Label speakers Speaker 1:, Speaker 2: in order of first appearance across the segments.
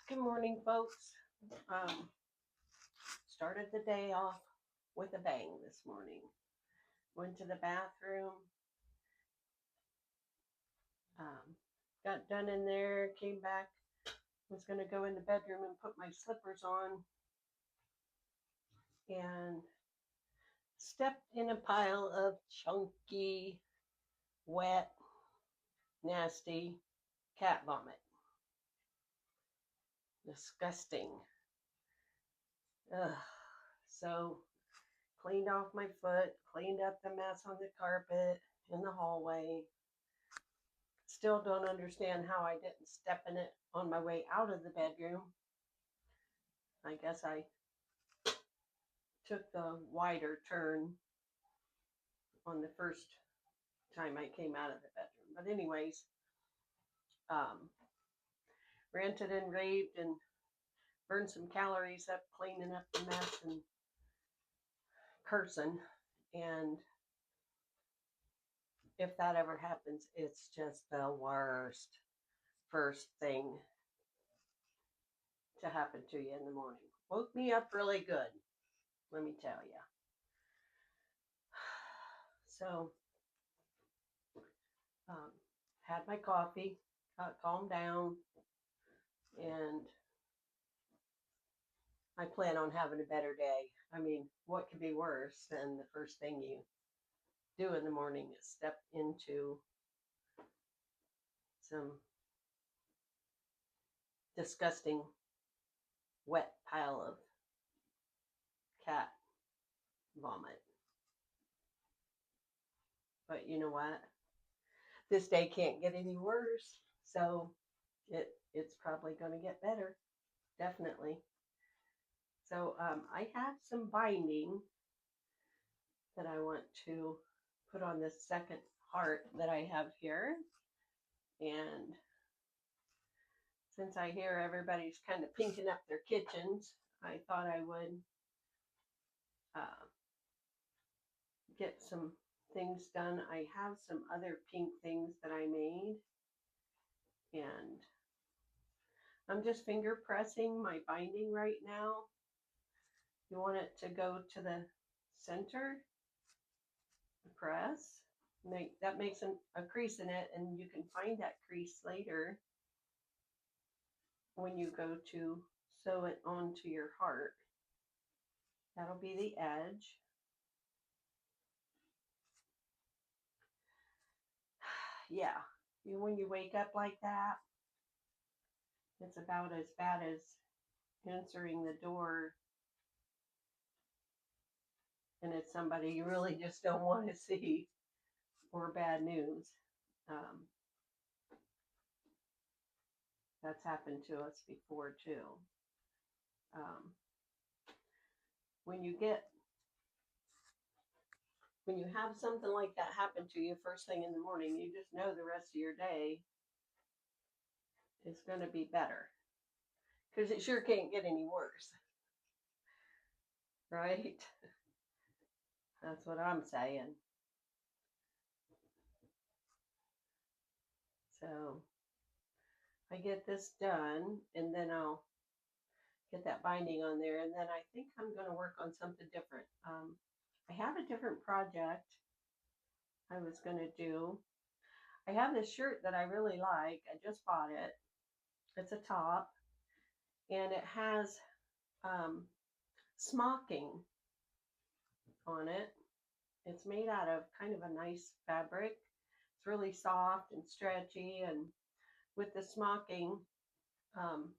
Speaker 1: Good morning, folks. Um, Started the day off with a bang this morning. Went to the bathroom, um, got done in there, came back, was going to go in the bedroom and put my slippers on, and stepped in a pile of chunky, wet, nasty cat vomit. Disgusting. Ugh. So, cleaned off my foot, cleaned up the mess on the carpet in the hallway. Still don't understand how I didn't step in it on my way out of the bedroom. I guess I took the wider turn on the first time I came out of the bedroom. But anyways, um, ranted and raved and burned some calories up cleaning up the mess and cursing. And if that ever happens, it's just the worst first thing to happen to you in the morning. Woke me up really good, let me tell you. So, had my coffee, got calmed down, and I plan on having a better day. I mean, what could be worse than the first thing you do in the morning is step into some disgusting wet pile of cat vomit. But you know what? This day can't get any worse, so it's probably going to get better, definitely. So I have some binding that I want to put on this second heart that I have here. And since I hear everybody's kind of pinking up their kitchens, I thought I would uh, get some things done. I have some other pink things that I made, and I'm just finger pressing my binding right now. You want it to go to the center, press. That makes a crease in it, and you can find that crease later when you go to sew it onto your heart. That'll be the edge. Yeah, when you wake up like that, it's about as bad as answering the door and it's somebody you really just don't want to see or bad news. Um, that's happened to us before too. Um, when you have something like that happen to you first thing in the morning, you just know the rest of your day is going to be better because it sure can't get any worse, right? That's what I'm saying. So I get this done and then I'll get that binding on there. And then I think I'm going to work on something different. I have a different project I was going to do. I have this shirt that I really like. I just bought it. It's a top and it has smocking on it. It's made out of kind of a nice fabric. It's really soft and stretchy, and with the smocking, um,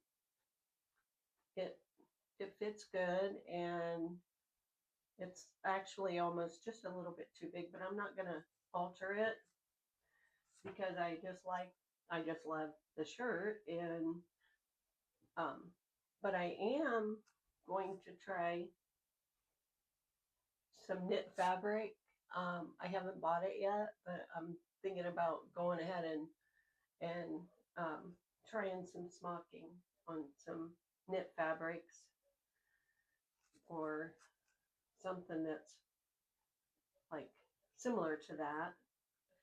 Speaker 1: it it fits good, and it's actually almost just a little bit too big, but I'm not gonna alter it because I just love the shirt, and but I am going to try some knit fabric. I haven't bought it yet, but I'm thinking about going ahead and trying some smocking on some knit fabrics or something that's like similar to that.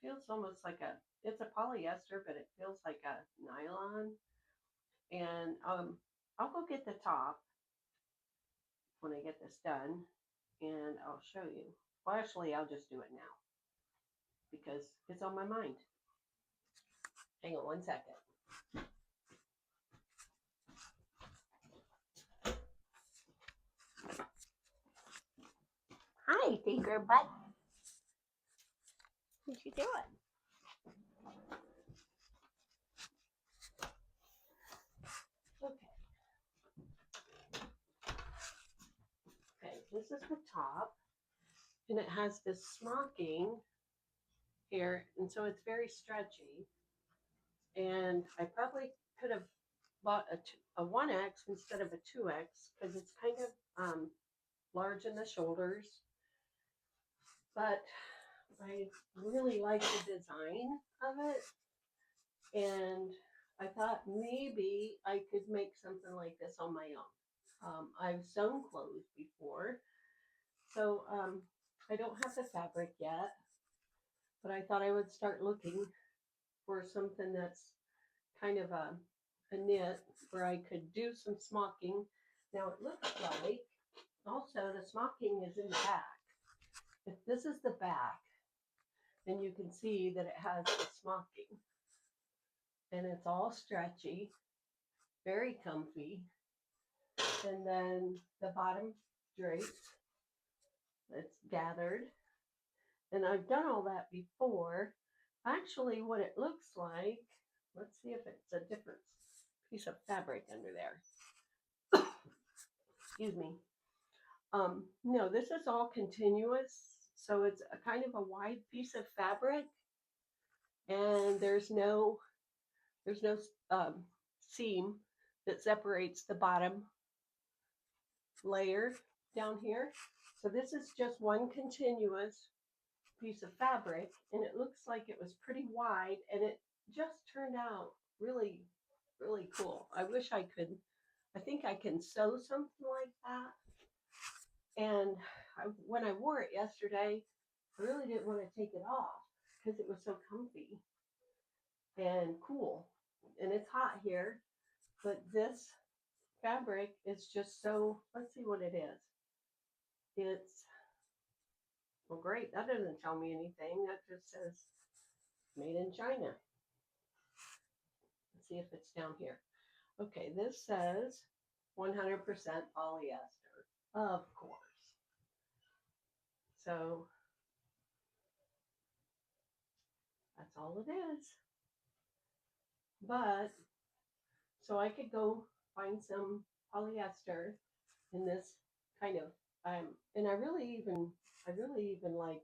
Speaker 1: It feels almost like it's a polyester, but it feels like a nylon. And I'll go get the top when I get this done and I'll show you. Well, actually, I'll just do it now because it's on my mind. Hang on one second. Hi, Tinker Butt. What you doing? Okay. Okay, this is the top, and it has this smocking here, and so it's very stretchy. And I probably could have bought a 1X instead of a 2X because it's kind of large in the shoulders. But I really like the design of it, and I thought maybe I could make something like this on my own. I've sewn clothes before, so I don't have the fabric yet, but I thought I would start looking for something that's kind of a knit where I could do some smocking. Now it looks like also the smocking is in the back. If this is the back, then you can see that it has the smocking, and it's all stretchy, very comfy. And then the bottom drapes, it's gathered. And I've done all that before. Actually, what it looks like, let's see if it's a different piece of fabric under there. Excuse me. No, this is all continuous. So it's a kind of a wide piece of fabric, and there's no seam that separates the bottom layer down here. So this is just one continuous piece of fabric, and it looks like it was pretty wide, and it just turned out really, really cool. I wish I could, I think I can sew something like that. And when I wore it yesterday, I really didn't want to take it off because it was so comfy and cool. And it's hot here, but this fabric is just so, let's see what it is. It's, well, great. That doesn't tell me anything. That just says made in China. Let's see if it's down here. Okay, this says 100% polyester, of course. So that's all it is. But so I could go find some polyester in this kind of and I really even like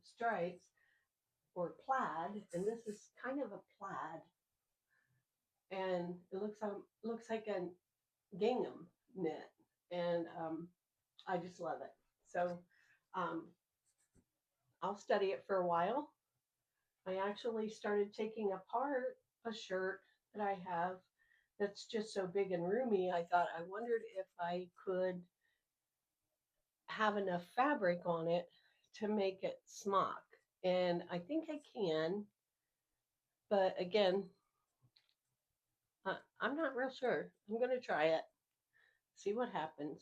Speaker 1: stripes or plaid, and this is kind of a plaid, and it looks like a gingham knit, and I just love it. So um, I'll study it for a while. I actually started taking apart a shirt that I have that's just so big and roomy. I thought I wondered if I could have enough fabric on it to make it smock. And I think I can, but again, I'm not real sure. I'm going to try it, see what happens.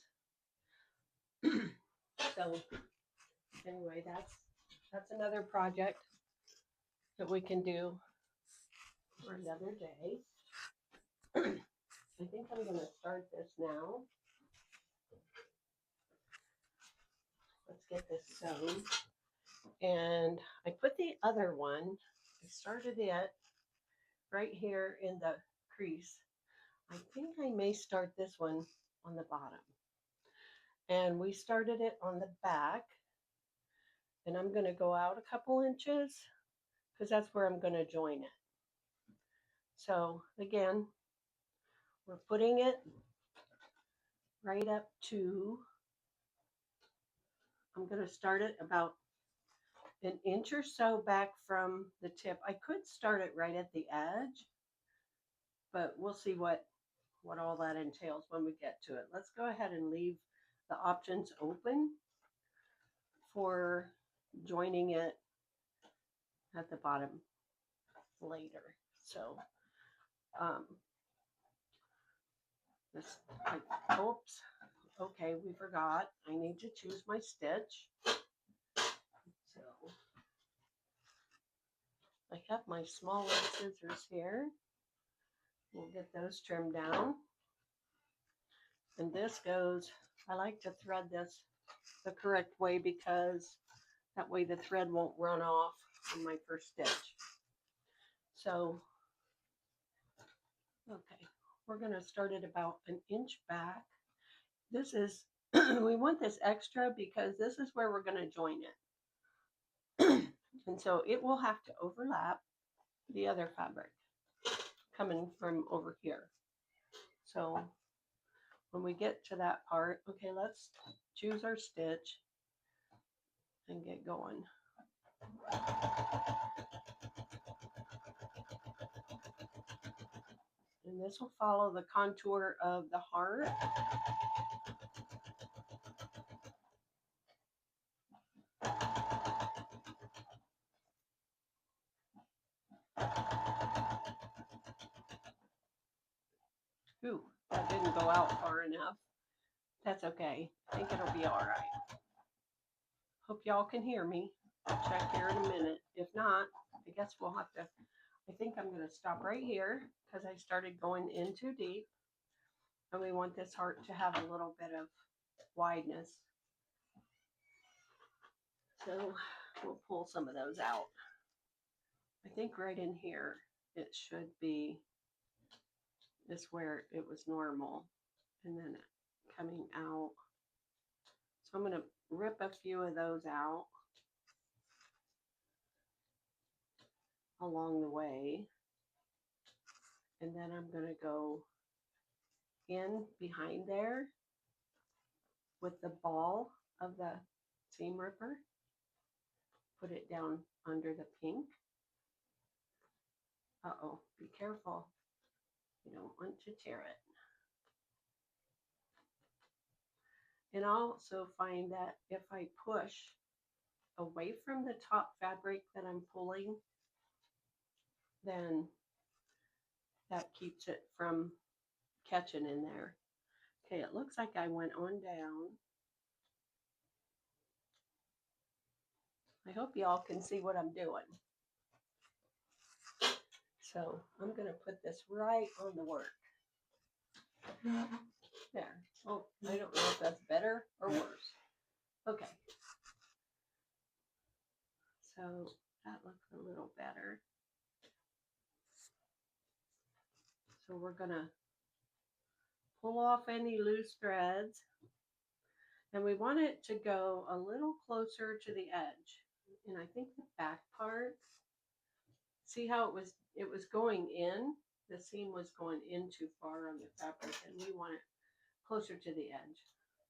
Speaker 1: So anyway, that's another project that we can do for another day. I think I'm going to start this now. Let's get this sewn. And I put the other one, I started it right here in the crease. I think I may start this one on the bottom. And we started it on the back. And I'm going to go out a couple inches because that's where I'm going to join it. So again, we're putting it right up to, I'm going to start it about an inch or so back from the tip. I could start it right at the edge, but we'll see what all that entails when we get to it. Let's go ahead and leave the options open for joining it at the bottom later. So this, oops, okay, we forgot. I need to choose my stitch. So I have my smaller scissors here. We'll get those trimmed down. And this goes, I like to thread this the correct way because that way the thread won't run off on my first stitch. So, okay, we're going to start at about an inch back. This is, we want this extra because this is where we're going to join it. And so it will have to overlap the other fabric coming from over here. So when we get to that part, okay, let's choose our stitch and get going. And this will follow the contour of the heart. Ooh, that didn't go out far enough. That's okay. I think it'll be all right. Hope y'all can hear me. I'll check here in a minute. If not, I guess we'll have to, I think I'm going to stop right here because I started going in too deep. And we want this heart to have a little bit of wideness. So we'll pull some of those out. I think right in here, it should be this where it was normal and then coming out. So I'm going to rip a few of those out along the way. And then I'm going to go in behind there with the ball of the seam ripper. Put it down under the pink. Uh-oh, be careful. You don't want to tear it. And I'll also find that if I push away from the top fabric that I'm pulling, then that keeps it from catching in there. Okay, it looks like I went on down. I hope y'all can see what I'm doing. So I'm going to put this right on the work. There. Oh, I don't know if that's better or worse. Okay. So that looks a little better. So we're going to pull off any loose threads. And we want it to go a little closer to the edge. And I think the back part, see how it was going in? The seam was going in too far on the fabric, and we want it closer to the edge,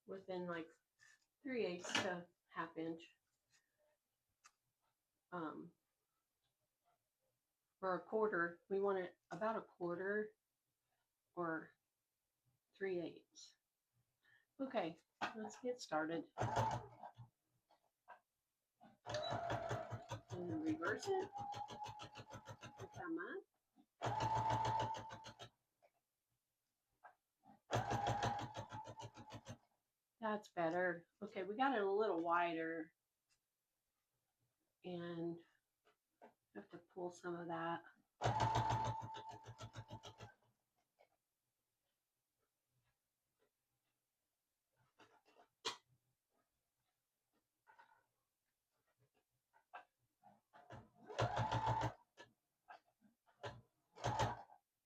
Speaker 1: within like 3/8 to ½ inch. For a quarter, we want it about a quarter or 3/8. Okay, let's get started. And then reverse it. Come on. That's better. Okay, we got it a little wider. And have to pull some of that.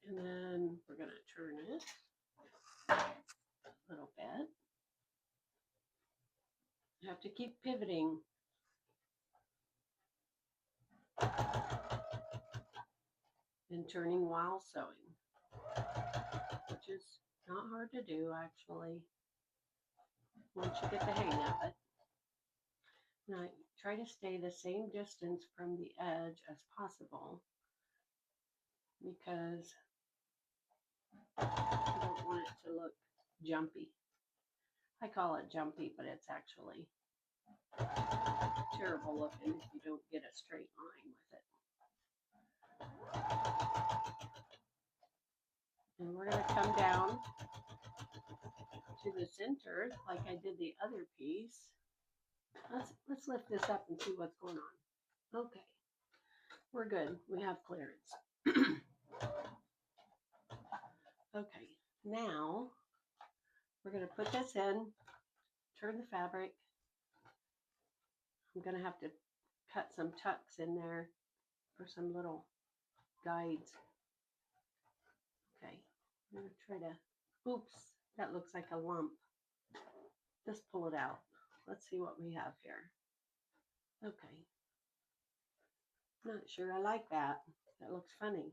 Speaker 1: And then we're going to turn it a little bit. You have to keep pivoting. And turning while sewing, which is not hard to do actually once you get the hang of it. Now try to stay the same distance from the edge as possible because I don't want it to look jumpy. I call it jumpy, but it's actually terrible looking if you don't get a straight line with it. And we're going to come down to the center like I did the other piece. Let's lift this up and see what's going on. Okay, we're good. We have clearance. Okay, now we're going to put this in, turn the fabric. I'm going to have to cut some tucks in there for some little guides. Okay, I'm going to try to, oops, that looks like a lump. Just pull it out. Let's see what we have here. Okay. Not sure I like that. That looks funny.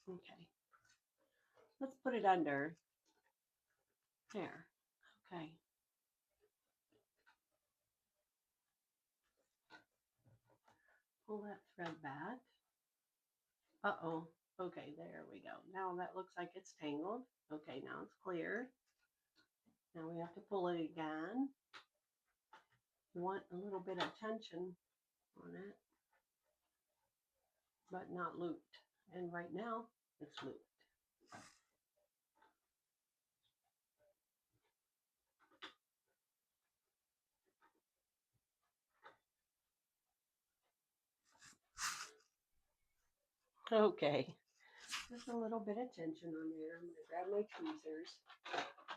Speaker 1: Okay. Let's put it under. There. Okay. Pull that thread back. Uh-oh. Okay, there we go. Now that looks like it's tangled. Okay, now it's clear. Now we have to pull it again. We want a little bit of tension on it, but not looped. And right now, it's looped. Okay. Just a little bit of tension on there. I'm going to grab my tweezers.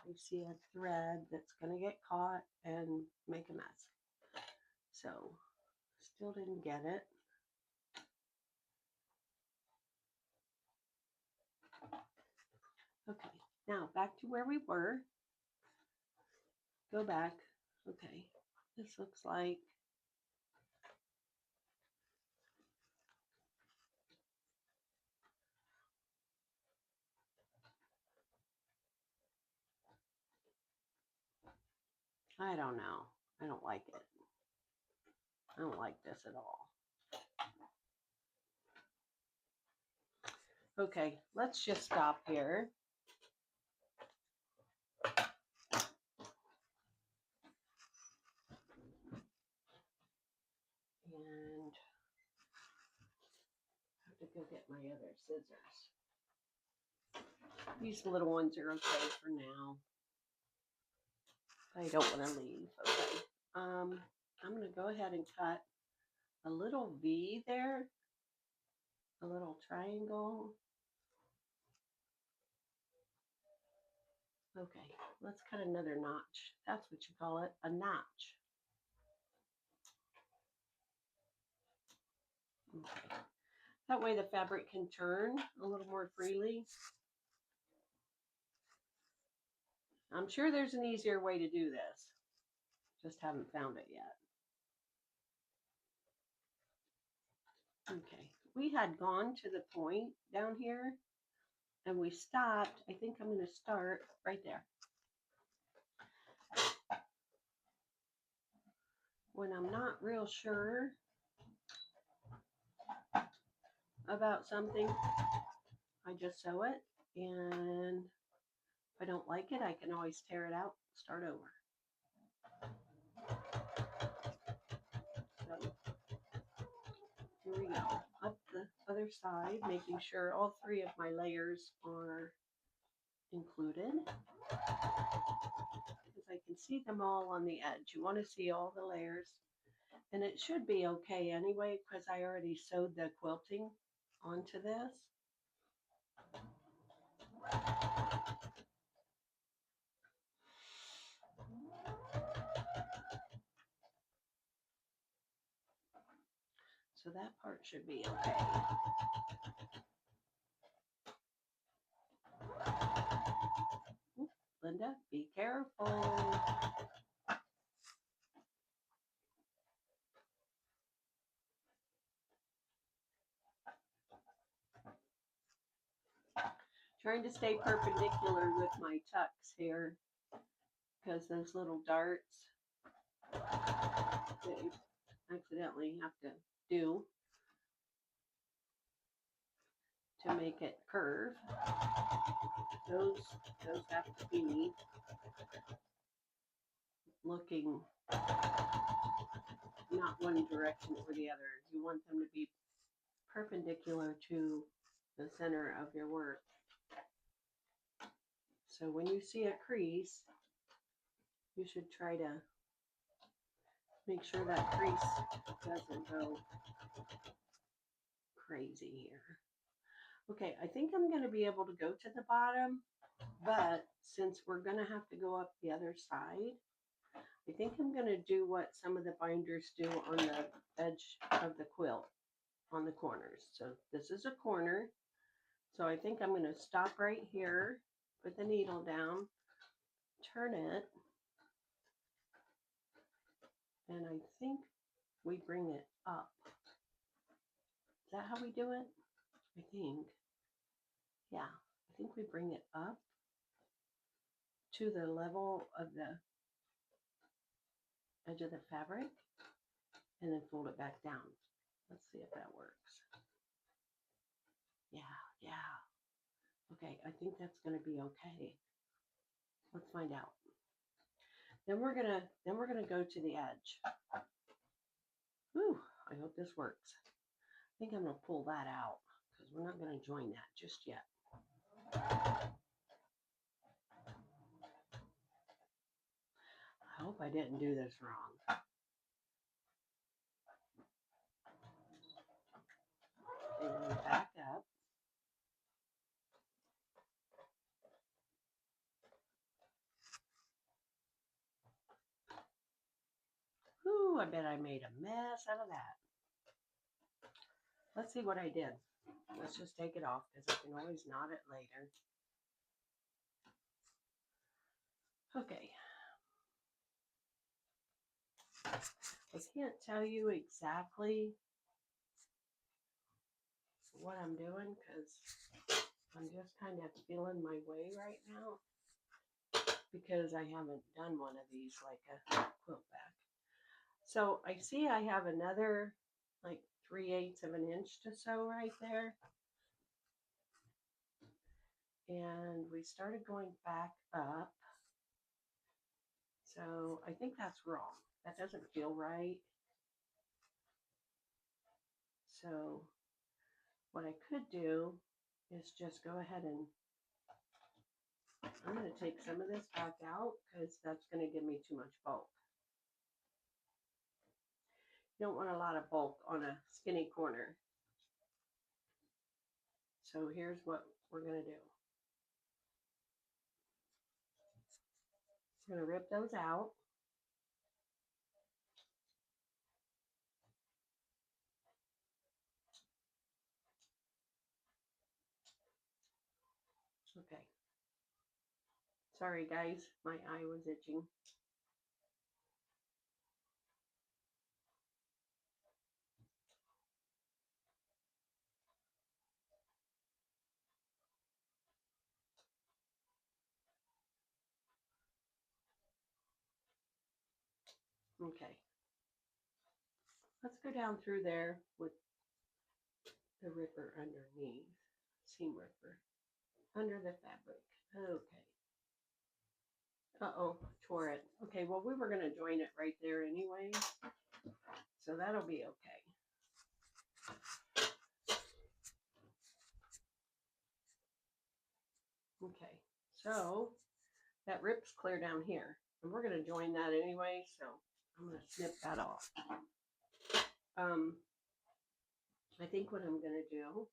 Speaker 1: You see a thread that's going to get caught and make a mess. So, still didn't get it. Okay, now back to where we were. Go back. Okay, this looks like I don't know. I don't like it. I don't like this at all. Okay, let's just stop here. And I have to go get my other scissors. These little ones are okay for now. I don't want to leave. Okay. I'm going to go ahead and cut a little V there, a little triangle. Okay, let's cut another notch. That's what you call it, a notch. Okay. That way the fabric can turn a little more freely. I'm sure there's an easier way to do this. Just haven't found it yet. Okay, we had gone to the point down here and we stopped. I think I'm going to start right there. When I'm not real sure about something, I just sew it, and if I don't like it, I can always tear it out, start over. So here we go, up the other side, making sure all three of my layers are included, because I can see them all on the edge. You want to see all the layers, and it should be okay anyway, because I already sewed the quilting onto this. So that part should be okay. Ooh, Linda, be careful. Trying to stay perpendicular with my tucks here, because those little darts they accidentally have to do to make it curve. Those have to be looking not one direction or the other. You want them to be perpendicular to the center of your work. So when you see a crease, you should try to make sure that crease doesn't go crazy here. Okay, I think I'm going to be able to go to the bottom, but since we're going to have to go up the other side, I think I'm going to do what some of the binders do on the edge of the quilt on the corners. So this is a corner. So I think I'm going to stop right here, put the needle down, turn it, and I think we bring it up. Is that how we do it? I think. Yeah, I think we bring it up to the level of the edge of the fabric and then fold it back down. Let's see if that works. Yeah. Okay, I think that's going to be okay. Let's find out. Then we're gonna go to the edge. Whew, I hope this works. I think I'm gonna pull that out because we're not gonna join that just yet. I hope I didn't do this wrong. And then back up. Whew, I bet I made a mess out of that. Let's see what I did. Let's just take it off because I can always knot it later. Okay. I can't tell you exactly what I'm doing because I'm just kind of feeling my way right now because I haven't done one of these like a quilt back. So I see I have another like 3/8 of an inch to sew right there. And we started going back up. So I think that's wrong. That doesn't feel right. So what I could do is just go ahead and I'm going to take some of this back out because that's going to give me too much bulk. You don't want a lot of bulk on a skinny corner. So here's what we're going to do. We're going to rip those out. Okay. Sorry guys, my eye was itching. Okay. Let's go down through there with the ripper underneath. Seam ripper. Under the fabric. Okay. Uh-oh, tore it. Okay, well, we were going to join it right there anyway. So that'll be okay. Okay, so that rips clear down here. And we're going to join that anyway, so I'm going to snip that off. I think what I'm going to do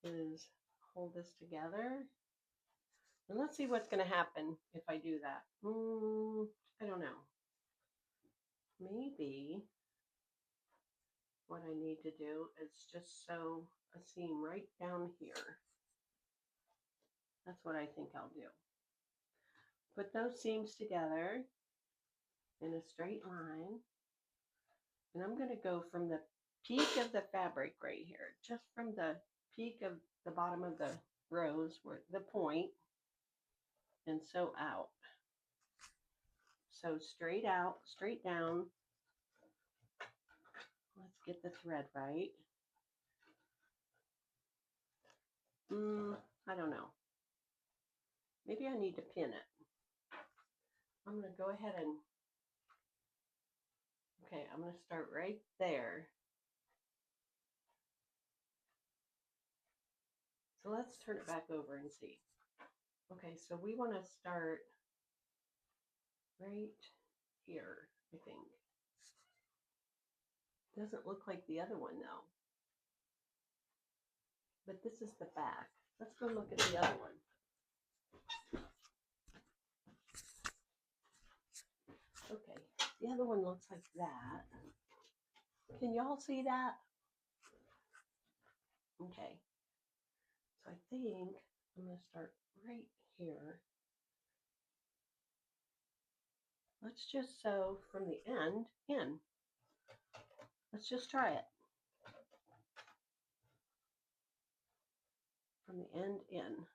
Speaker 1: is hold this together. And let's see what's going to happen if I do that. I don't know. Maybe what I need to do is just sew a seam right down here. That's what I think I'll do. Put those seams together in a straight line. And I'm going to go from the peak of the fabric right here, just from the peak of the bottom of the rows, where the point, and sew out. So straight out, straight down. Let's get the thread right. I don't know. Maybe I need to pin it. I'm going to go ahead and, okay, I'm going to start right there. So let's turn it back over and see. Okay, so we want to start right here, I think. Doesn't look like the other one though. But this is the back. Let's go look at the other one. Okay, the other one looks like that. Can y'all see that? Okay, so I think I'm going to start right here. Let's just sew from the end in. Let's just try it. From the end in.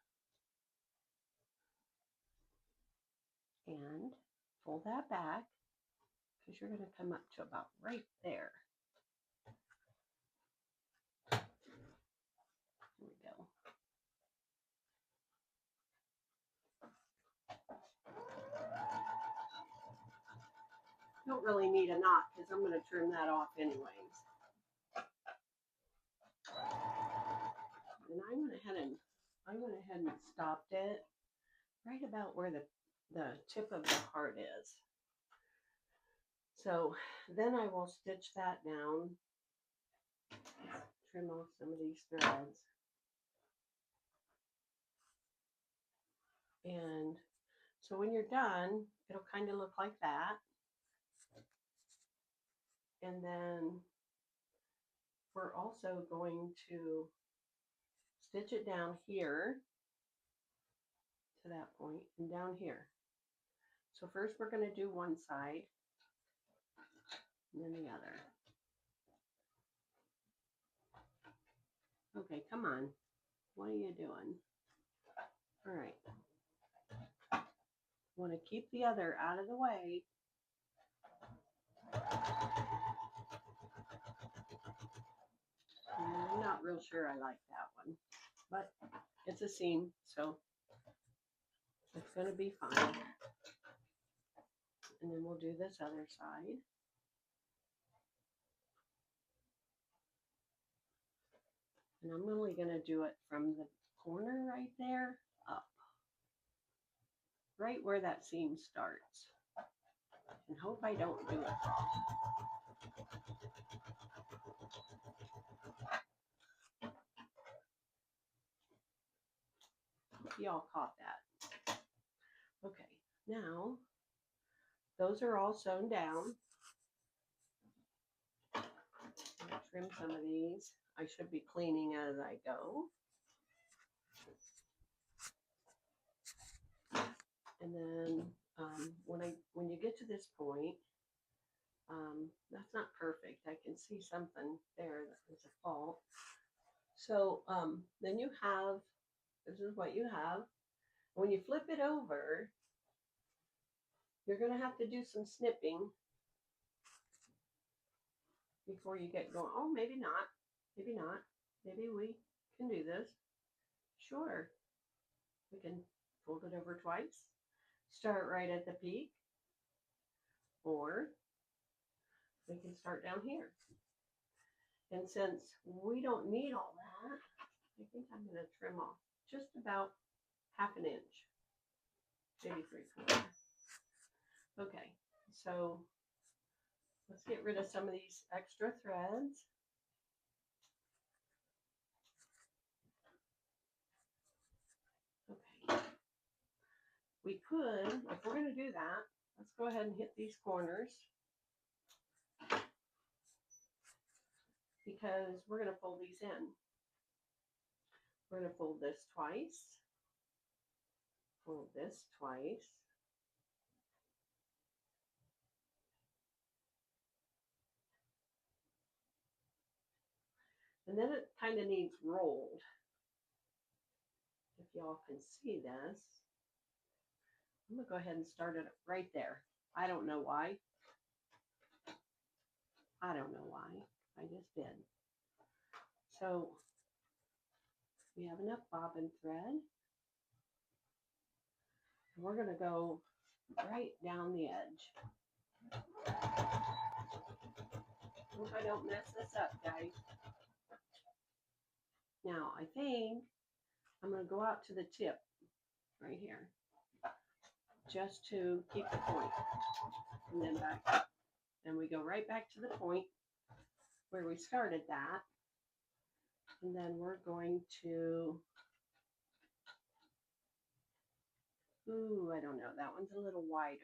Speaker 1: And fold that back because you're going to come up to about right there. Here we go. Don't really need a knot because I'm going to trim that off anyways. And I went ahead and stopped it right about where the tip of the heart is. So then I will stitch that down. Trim off some of these threads. And so when you're done, it'll kind of look like that. And then we're also going to stitch it down here to that point and down here. So first we're going to do one side and then the other. Okay, come on. What are you doing? All right. Want to keep the other out of the way. I'm not real sure I like that one, but it's a seam, so it's going to be fine. And then we'll do this other side. And I'm only going to do it from the corner right there up. Right where that seam starts. And hope I don't do it wrong. Y'all caught that. Okay, now those are all sewn down. I'll trim some of these. I should be cleaning as I go. And then when you get to this point, that's not perfect. I can see something there that is a fault. So then you have, this is what you have. When you flip it over, you're going to have to do some snipping before you get going. Oh, maybe not. Maybe not. Maybe we can do this. Sure. We can fold it over twice. Start right at the peak. Or we can start down here. And since we don't need all that, I think I'm going to trim off just about ½ an inch. Maybe 3/4. Okay, so let's get rid of some of these extra threads. Okay. We could, if we're going to do that, let's go ahead and hit these corners because we're going to fold these in. We're going to fold this twice, fold this twice, and then it kind of needs rolled. If y'all can see this, I'm going to go ahead and start it right there. I don't know why. I don't know why. I just did. So we have enough bobbin thread. And we're going to go right down the edge. Hope I don't mess this up, guys. Now, I think I'm going to go out to the tip right here, just to keep the point, and then back up. And we go right back to the point where we started that. And then we're going to, ooh, I don't know, that one's a little wider.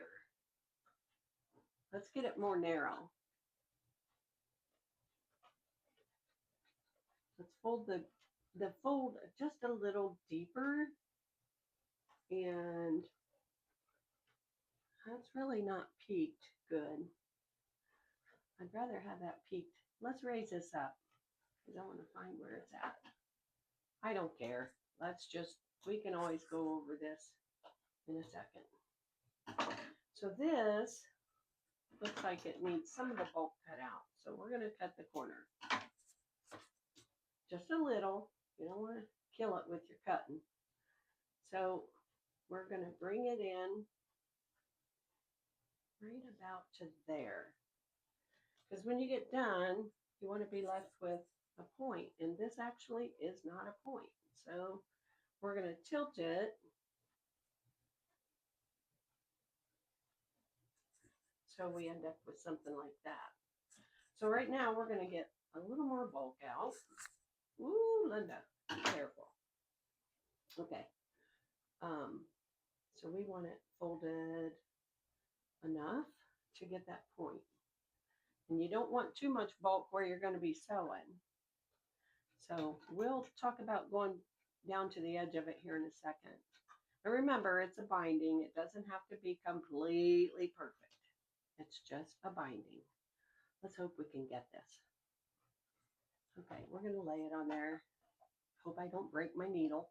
Speaker 1: Let's get it more narrow. Let's fold the fold just a little deeper, and that's really not peaked good. I'd rather have that peaked. Let's raise this up because I want to find where it's at. I don't care. We can always go over this in a second. So this looks like it needs some of the bulk cut out. So we're going to cut the corner. Just a little. You don't want to kill it with your cutting. So we're going to bring it in right about to there. Because when you get done, you want to be left with a point. And this actually is not a point. So we're going to tilt it. So we end up with something like that. So right now we're going to get a little more bulk out. Ooh, Linda, be careful. Okay. So we want it folded enough to get that point. And you don't want too much bulk where you're going to be sewing. So we'll talk about going down to the edge of it here in a second. And remember, it's a binding. It doesn't have to be completely perfect. It's just a binding. Let's hope we can get this. Okay, we're going to lay it on there. Hope I don't break my needle.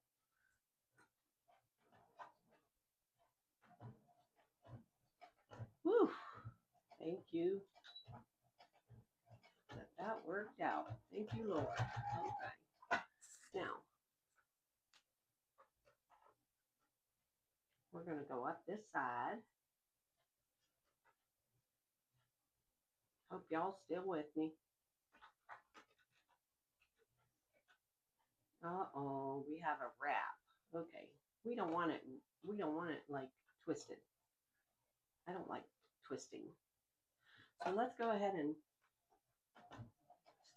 Speaker 1: Whew. Thank you. That worked out. Thank you, Lord. Okay. Now, we're going to go up this side. Hope y'all still with me. Uh-oh, we have a wrap. Okay. We don't want it like twisted. I don't like twisting. So let's go ahead and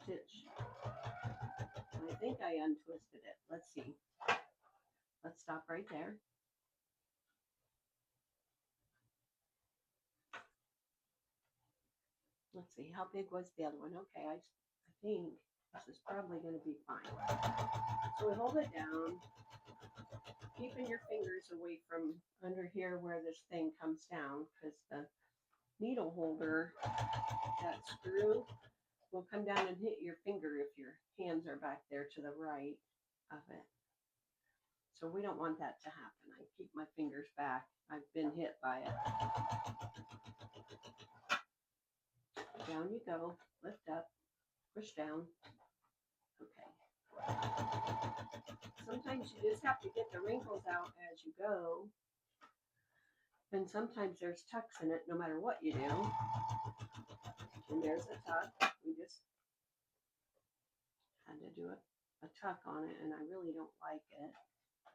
Speaker 1: stitch. I think I untwisted it. Let's see. Let's stop right there. Let's see, how big was the other one? Okay, I think this is probably going to be fine. So we hold it down, keeping your fingers away from under here where this thing comes down, because the needle holder, that screw, will come down and hit your finger if your hands are back there to the right of it. So we don't want that to happen. I keep my fingers back. I've been hit by it. Down you go. Lift up. Push down. Okay. Sometimes you just have to get the wrinkles out as you go. And sometimes there's tucks in it no matter what you do. And there's a tuck. We just had to do a tuck on it, and I really don't like it.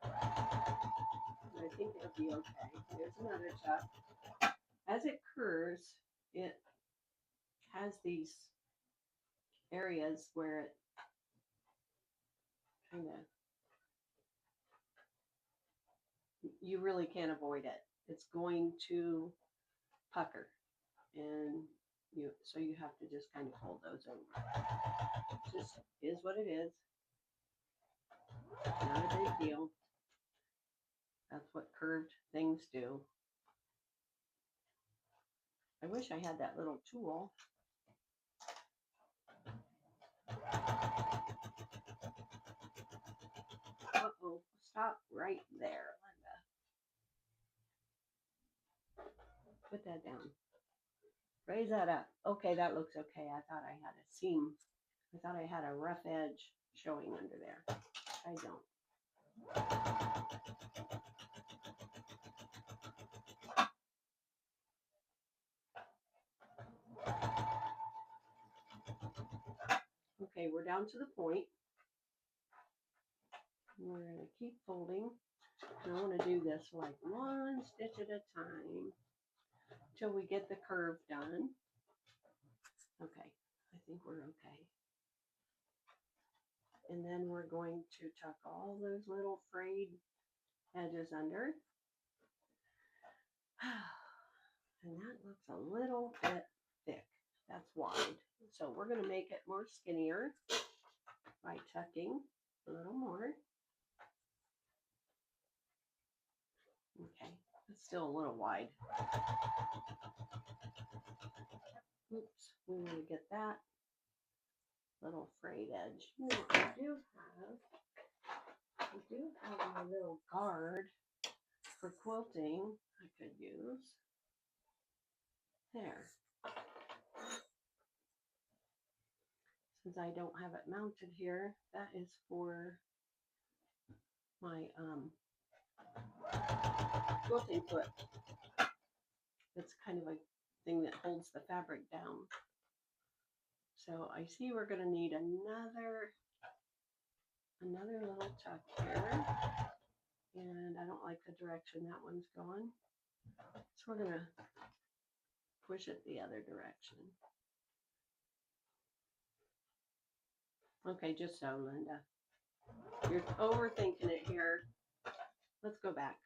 Speaker 1: But I think it'll be okay. There's another tuck. As it curves, it has these areas where it kind of, you really can't avoid it. It's going to pucker, and so you have to just kind of fold those over. Just is what it is. Not a big deal. That's what curved things do. I wish I had that little tool. Uh-oh, stop right there, Linda. Put that down. Raise that up. Okay, that looks okay. I thought I had a seam. I thought I had a rough edge showing under there. I don't. Okay, we're down to the point. We're going to keep folding. And I want to do this like one stitch at a time till we get the curve done. Okay, I think we're okay. And then we're going to tuck all those little frayed edges under. And that looks a little bit thick. That's wide. So we're going to make it more skinnier by tucking a little more. Okay, it's still a little wide. Oops, we want to get that little frayed edge. Now, I do have a little guard for quilting I could use. There. Since I don't have it mounted here, that is for my quilting foot. It's kind of a thing that holds the fabric down. So I see we're going to need another little tuck here. And I don't like the direction that one's going. So we're going to push it the other direction. Okay, just so, Linda. You're overthinking it here. Let's go back.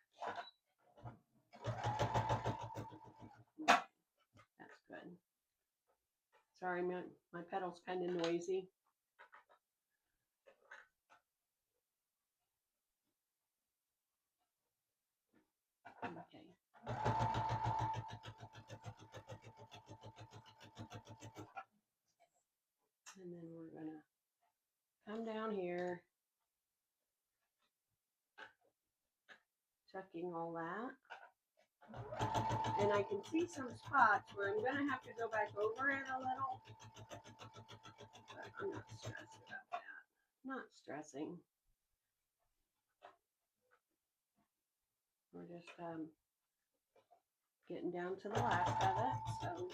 Speaker 1: That's good. Sorry, my pedal's kind of noisy. Okay. And then we're going to come down here, tucking all that. And I can see some spots where I'm going to have to go back over it a little. But I'm not stressed about that. Not stressing. We're just getting down to the last of it. So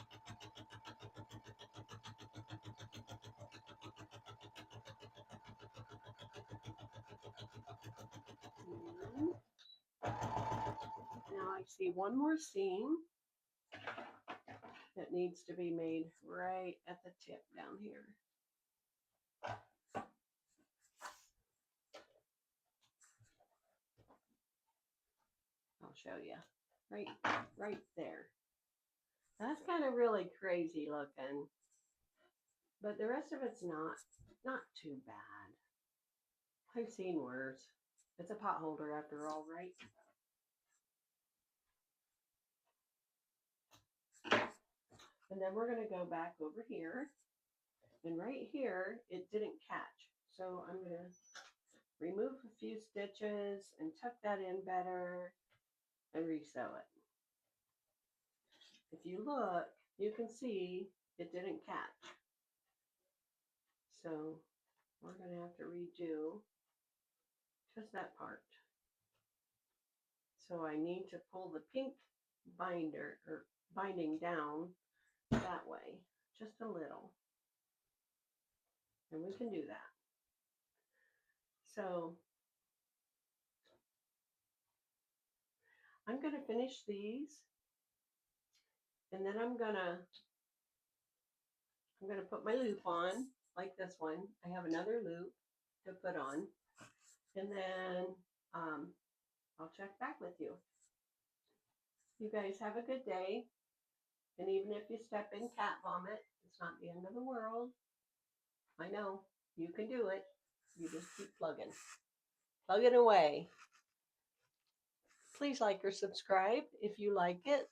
Speaker 1: now I see one more seam that needs to be made right at the tip down here. I'll show you. Right there. That's kind of really crazy looking. But the rest of it's not too bad. I've seen worse. It's a pot holder after all, right? And then we're going to go back over here. And right here, it didn't catch. So I'm going to remove a few stitches and tuck that in better and resew it. If you look, you can see it didn't catch. So we're going to have to redo just that part. So I need to pull the pink binding down that way, just a little. And we can do that. So I'm going to finish these, and then I'm going to put my loop on, like this one. I have another loop to put on, and then I'll check back with you. You guys have a good day, and even if you step in cat vomit, it's not the end of the world. I know, you can do it. You just keep plugging away. Please like or subscribe if you like it.